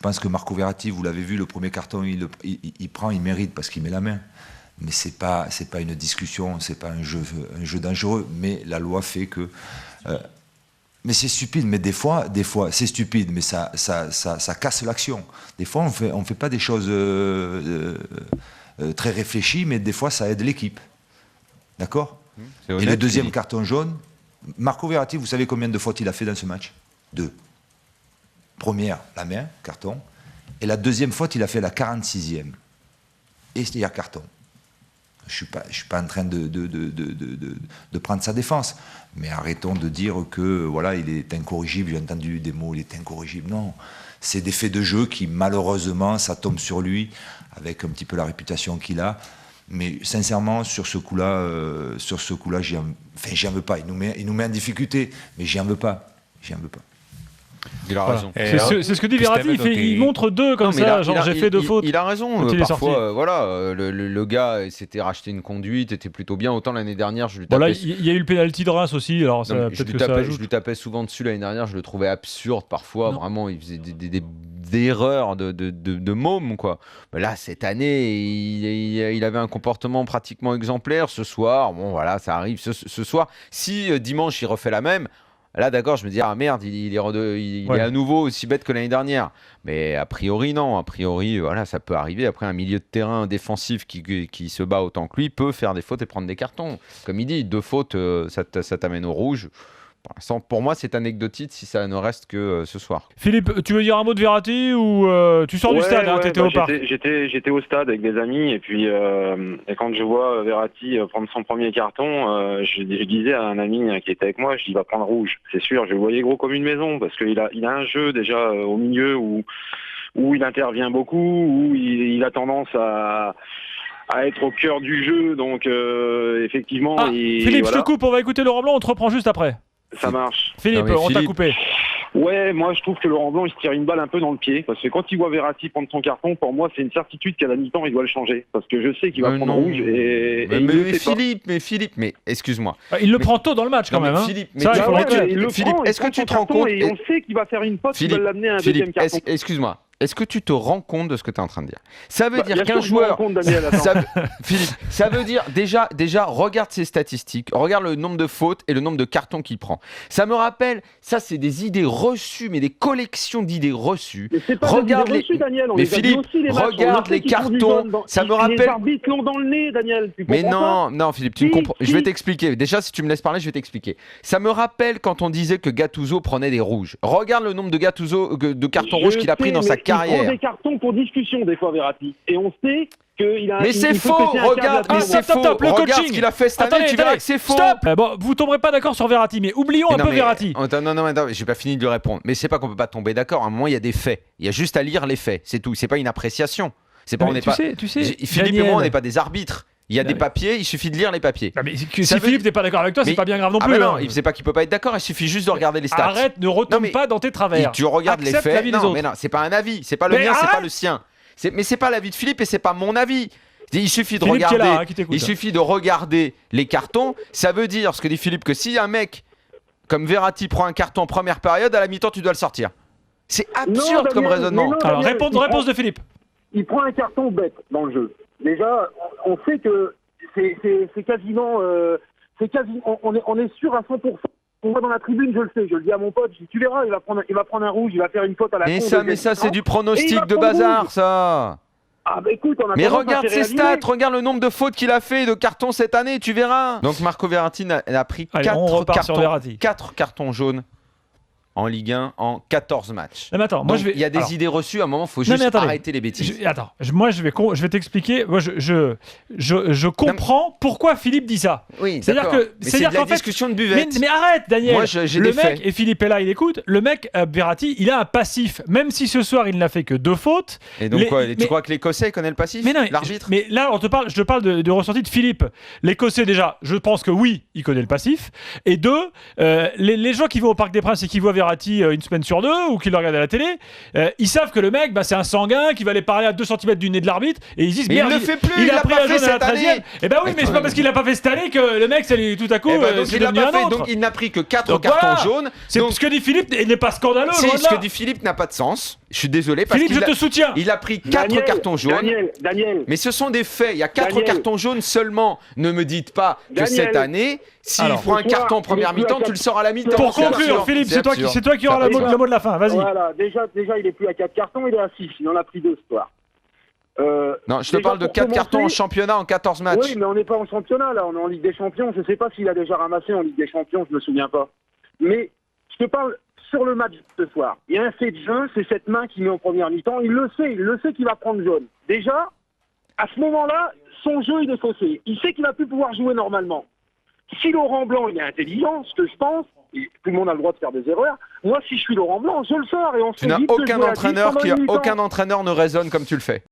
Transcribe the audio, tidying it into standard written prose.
pense que Marco Verratti, vous l'avez vu, le premier carton, il prend, il mérite parce qu'il met la main. Mais c'est pas une discussion, c'est pas un jeu dangereux. Mais la loi fait que. Mais c'est stupide. Mais des fois, c'est stupide, mais ça casse l'action. Des fois, on fait pas des choses très réfléchies, mais des fois, ça aide l'équipe. D'accord ? Et le deuxième carton jaune, Marco Verratti, vous savez combien de fautes il a fait dans ce match ? 2. Première, la main, carton. Et la deuxième faute, il a fait la 46e. Et il y a carton. Je suis pas en train de prendre sa défense. Mais arrêtons de dire que voilà, il est incorrigible. J'ai entendu des mots, il est incorrigible. Non. C'est des faits de jeu qui, malheureusement, ça tombe sur lui, avec un petit peu la réputation qu'il a. Mais sincèrement, sur ce coup-là, j'y en veux pas. Il nous met en difficulté, mais j'y en veux pas. Il a raison. C'est ce que dit Verratti. Il montre 2 comme ça. J'ai fait 2 fautes. Il a raison. Parfois, le gars s'était racheté une conduite, était plutôt bien. Autant l'année dernière, je lui tapais. Voilà, il y a eu le penalty de Reims aussi. Alors ça, je lui tapais souvent dessus l'année dernière. Je le trouvais absurde parfois. Vraiment, il faisait des erreurs de môme, quoi. Mais là, cette année, il avait un comportement pratiquement exemplaire. Ce soir, bon, voilà, ça arrive. Ce soir, si dimanche il refait la même. Là, d'accord, je me dis, ah merde, il est à nouveau aussi bête que l'année dernière. Mais a priori, non. A priori, voilà, ça peut arriver. Après, un milieu de terrain défensif qui se bat autant que lui peut faire des fautes et prendre des cartons. Comme il dit, 2 fautes, ça t'amène au rouge. Pour moi, c'est anecdotique si ça ne reste que ce soir. Philippe, tu veux dire un mot de Verratti ou tu sors du stade, t'étais au parc? J'étais au stade avec des amis et puis et quand je vois Verratti prendre son premier carton, je disais à un ami qui était avec moi, je dis il va prendre rouge, c'est sûr. Je le voyais gros comme une maison parce qu'il a un jeu déjà au milieu où il intervient beaucoup, où il a tendance à être au cœur du jeu, donc effectivement. Philippe, je te coupe, on va écouter Laurent Blanc, on te reprend juste après. Ça marche. Philippe, on t'a coupé. Ouais, moi je trouve que Laurent Blanc il se tire une balle un peu dans le pied parce que quand il voit Verratti prendre son carton, pour moi c'est une certitude qu'à la mi-temps il doit le changer parce que je sais qu'il va prendre rouge mais Philippe, excuse-moi. Il le prend tôt dans le match quand même. Philippe, est-ce que tu te rends compte et on sait qu'il va faire une faute qui va l'amener à un deuxième carton. Excuse-moi. Est-ce que tu te rends compte de ce que tu es en train de dire ? Ça veut dire qu'un joueur... Philippe, ça veut dire... Déjà, regarde ses statistiques, regarde le nombre de fautes et le nombre de cartons qu'il prend. Ça me rappelle, ça c'est des idées reçues, mais des collections d'idées reçues. Mais c'est pas regarde des idées reçues, Daniel. Mais Philippe, regarde les cartons. Ça me rappelle... Les arbitres l'ont dans le nez, Daniel. Tu comprends non, Philippe, tu ne comprends... Je vais t'expliquer. Déjà, si tu me laisses parler, je vais t'expliquer. Ça me rappelle quand on disait que Gattuso prenait des rouges. Regarde le nombre de cartons rouges qu'il a pris dans sa carrière. Il prend des cartons pour discussion des fois, Verratti. Et on sait qu'il a. Mais c'est faux. Regarde, regarde ce qu'il a fait cette année. Tu verras que c'est faux. Stop. Bon, vous tomberez pas d'accord sur Verratti, mais oublions un peu Verratti. Non, j'ai pas fini de lui répondre. Mais c'est pas qu'on peut pas tomber d'accord. À un moment, il y a des faits. Il y a juste à lire les faits. C'est tout. C'est pas une appréciation. C'est pas. Tu sais, Philippe et moi, on n'est pas des arbitres. Il y a des papiers, il suffit de lire les papiers. Mais si Philippe n'est pas d'accord avec toi, c'est pas bien grave non plus. Non, il sait pas qu'il peut pas être d'accord, il suffit juste de regarder les stats. Arrête, ne retombe pas dans tes travers. Tu regardes les faits. Non, c'est pas un avis, c'est pas le mien, c'est pas le sien. Mais c'est pas l'avis de Philippe et c'est pas mon avis. Il suffit de regarder les cartons. Ça veut dire, ce que dit Philippe, que si un mec comme Verratti prend un carton en première période, à la mi-temps, tu dois le sortir. C'est absurde comme raisonnement. Alors, réponse de Philippe. Il prend un carton bête dans le jeu. Déjà, on sait que c'est quasiment... on est sûr à 100%. On voit dans la tribune, je le sais, je le dis à mon pote, tu verras, il va prendre un rouge, il va faire une faute à la con. Mais ça, c'est du pronostic de bazar, ça. Ah bah écoute, mais regarde ses stats, regarde le nombre de fautes qu'il a fait de cartons cette année, tu verras. Donc Marco Verratti a pris 4 cartons jaunes en Ligue 1 en 14 matchs. Mais attends, il y a des idées reçues, à un moment, il faut juste arrêter les bêtises. Je vais t'expliquer. Moi, je comprends pourquoi Philippe dit ça. Oui, c'est la discussion de buvette. Mais arrête, Daniel. Moi, j'ai le des mec, faits. et Philippe est là, il écoute. Le mec, Verratti, il a un passif. Même si ce soir, il n'a fait que 2 fautes. Et donc tu crois que l'Écossais connaît le passif ? L'arbitre ? Mais là, je te parle de ressenti de Philippe. L'Écossais, déjà, je pense que oui, il connaît le passif. Et 2, les gens qui vont au Parc des Princes et qui voient Verratti une semaine sur 2 ou qui le regardent à la télé, ils savent que le mec, c'est un sanguin qui va aller parler à 2 cm du nez de l'arbitre et ils disent mais il le fait plus, il a pris pas un jaune fait à la cette 13e. année. Et bah oui, mais c'est pas parce qu'il l'a pas fait cette année que le mec, tout à coup, c'est devenu un autre. Donc il n'a pris que 4 cartons jaunes. Ce que dit Philippe n'est pas scandaleux. Ce que dit Philippe n'a pas de sens. Je suis désolé parce Philippe, je te soutiens. Il a pris 4 cartons jaunes. Daniel. Mais ce sont des faits. Il y a 4 cartons jaunes seulement. Ne me dites pas que cette année, s'il prend un carton en première mi-temps, tu le sors à la mi-temps. Pour conclure, Philippe, c'est toi qui auras le mot de la fin. Vas-y. Voilà, déjà, il est plus à 4 cartons, il est à 6. Il en a pris 2 ce soir. Non, je te parle de 4 cartons en championnat en 14 matchs. Oui, mais on n'est pas en championnat, là. On est en Ligue des Champions. Je ne sais pas s'il a déjà ramassé en Ligue des Champions, je ne me souviens pas. Mais je te parle sur le match de ce soir. Il y a un fait de jeu, c'est cette main qu'il met en première mi-temps. Il le sait qu'il va prendre jaune. Déjà, à ce moment-là, son jeu, il est faussé. Il sait qu'il va plus pouvoir jouer normalement. Si Laurent Blanc, il est intelligent, ce que je pense, et tout le monde a le droit de faire des erreurs, moi, si je suis Laurent Blanc, je le sors et on se Tu n'as aucun entraîneur ne raisonne comme tu le fais.